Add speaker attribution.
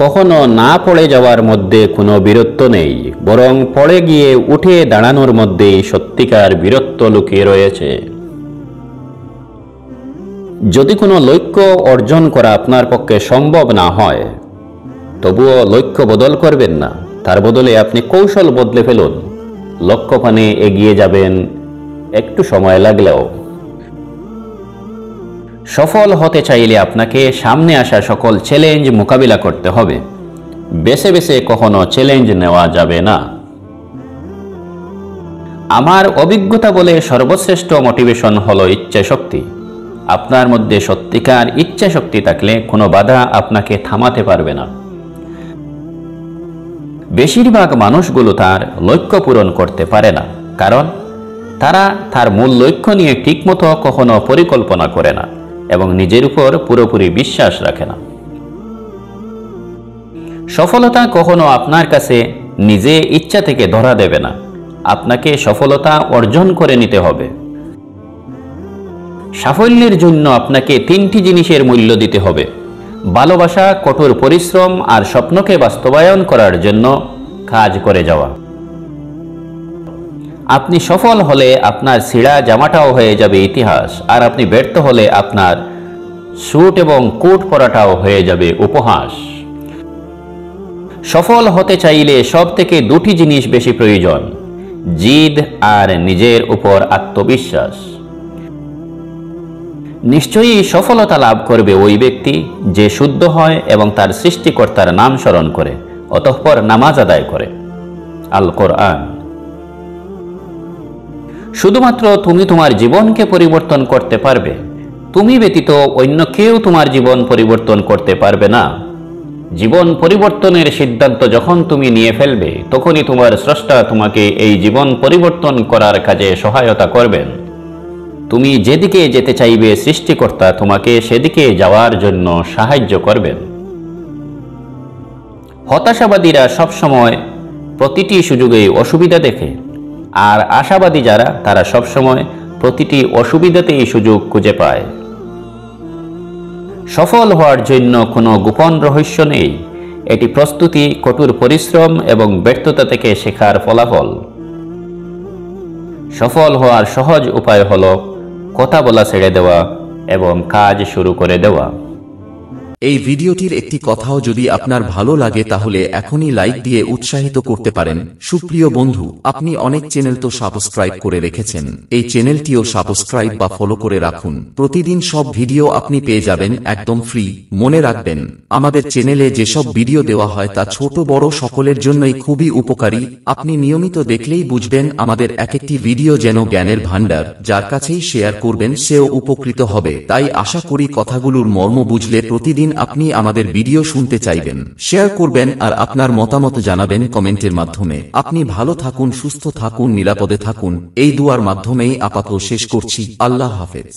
Speaker 1: কখনো না পড়ে যাওয়ার মধ্যে কোনো বীরত্ব নেই, বরং পড়ে গিয়ে উঠে দাঁড়ানোর মধ্যেই সত্যিকার বীরত্ব লুকিয়ে রয়েছে। যদি কোনো লক্ষ্য অর্জন করা আপনার পক্ষে সম্ভব না হয়, তবুও লক্ষ্য বদল করবেন না, তার বদলে আপনি কৌশল বদলে ফেলুন। লক্ষ্যপানে এগিয়ে যাবেন, একটু সময় লাগলেও। সফল হতে চাইলে আপনাকে সামনে আসা সকল চ্যালেঞ্জ মোকাবিলা করতে হবে। বেছে বেছে কখনো চ্যালেঞ্জ নেওয়া যাবে না। আমার অভিজ্ঞতা বলে সর্বশ্রেষ্ঠ মোটিভেশন হলো ইচ্ছা শক্তি। আপনার মধ্যে সত্যিকার ইচ্ছা শক্তি থাকলে কোনো বাধা আপনাকে থামাতে পারবে না। বেশিরভাগ মানুষগুলো তার লক্ষ্য পূরণ করতে পারে না, কারণ তারা তার মূল লক্ষ্য নিয়ে ঠিকমতো কখনো পরিকল্পনা করে না এবং নিজের উপর পুরোপুরি বিশ্বাস রাখে না। সফলতা কখনো আপনার কাছে নিজে ইচ্ছা থেকে ধরা দেবে না। আপনাকে সফলতা অর্জন করে নিতে হবে। সাফল্যের জন্য আপনাকে 3টি জিনিসের মূল্য দিতে হবে: ভালোবাসা, কঠোর পরিশ্রম আর স্বপ্নকে বাস্তবায়ন করার জন্য কাজ করে যাওয়া। আপনি সফল হলে আপনার ছিঁড়া জামাটাও হয়ে যাবে ইতিহাস, আর আপনি ব্যর্থ হলে আপনার স্যুট এবং কোট পরাটাও হয়ে যাবে উপহাস। সফল হতে চাইলে সব থেকে 2টি জিনিস বেশি প্রয়োজন: জিদ আর নিজের উপর আত্মবিশ্বাস। নিশ্চয়ই সফলতা লাভ করবে ওই ব্যক্তি যে শুদ্ধ হয় এবং তার সৃষ্টিকর্তার নাম স্মরণ করে, অতঃপর নামাজ আদায় করে। আল কোরআন। শুধুমাত্র তুমি তোমার জীবনকে পরিবর্তন করতে পারবে। তুমি ব্যতীত অন্য কেউ তোমার জীবন পরিবর্তন করতে পারবে না। জীবন পরিবর্তনের সিদ্ধান্ত যখন তুমি নিয়ে ফেলবে, তখনই তোমার স্রষ্টা তোমাকে এই জীবন পরিবর্তন করার কাজে সহায়তা করবেন। তুমি যেদিকে যেতে চাইবে, সৃষ্টিকর্তা তোমাকে সেদিকে যাওয়ার জন্য সাহায্য করবেন। হতাশাবাদীরা সবসময় প্রতিটি সুযোগেই অসুবিধা দেখে, আর আশাবাদী যারা, তারা সবসময় প্রতিটি অসুবিধাতেই সুযোগ খুঁজে পায়। সফল হওয়ার জন্য কোনো গোপন রহস্য নেই। এটি প্রস্তুতি, কঠোর পরিশ্রম এবং ব্যর্থতা থেকে শেখার ফলাফল। সফল হওয়ার সহজ উপায় হলো কথা বলা ছেড়ে দেওয়া এবং কাজ শুরু করে দেওয়া।
Speaker 2: এই ভিডিওটির একটি কথাও যদি আপনার ভালো লাগে তাহলে এখনই লাইক দিয়ে উৎসাহিত করতে পারেন। সুপ্রিয় বন্ধু, আপনি অনেক চ্যানেল তো সাবস্ক্রাইব করে রেখেছেন, এই চ্যানেলটিও সাবস্ক্রাইব বা ফলো করে রাখুন। প্রতিদিন সব ভিডিও আপনি পেয়ে যাবেন একদম ফ্রি। মনে রাখবেন, আমাদের চ্যানেলে যেসব ভিডিও দেওয়া হয় তা ছোট বড় সকলের জন্যই খুবই উপকারী। আপনি নিয়মিত দেখলেই বুঝবেন আমাদের এক একটি ভিডিও যেন জ্ঞানের ভান্ডার। যার কাছেই শেয়ার করবেন সেও উপকৃত হবে। তাই আশা করি কথাগুলোর মর্ম বুঝলে প্রতিদিন আপনি আমাদের ভিডিও শুনতে চাইবেন, শেয়ার করবেন আর আপনার মতামত জানাবেন কমেন্টের মাধ্যমে। আপনি ভালো থাকুন, সুস্থ থাকুন, নিরাপদে থাকুন, এই দুয়ার মাধ্যমেই আপাতত শেষ করছি। আল্লাহ হাফেজ।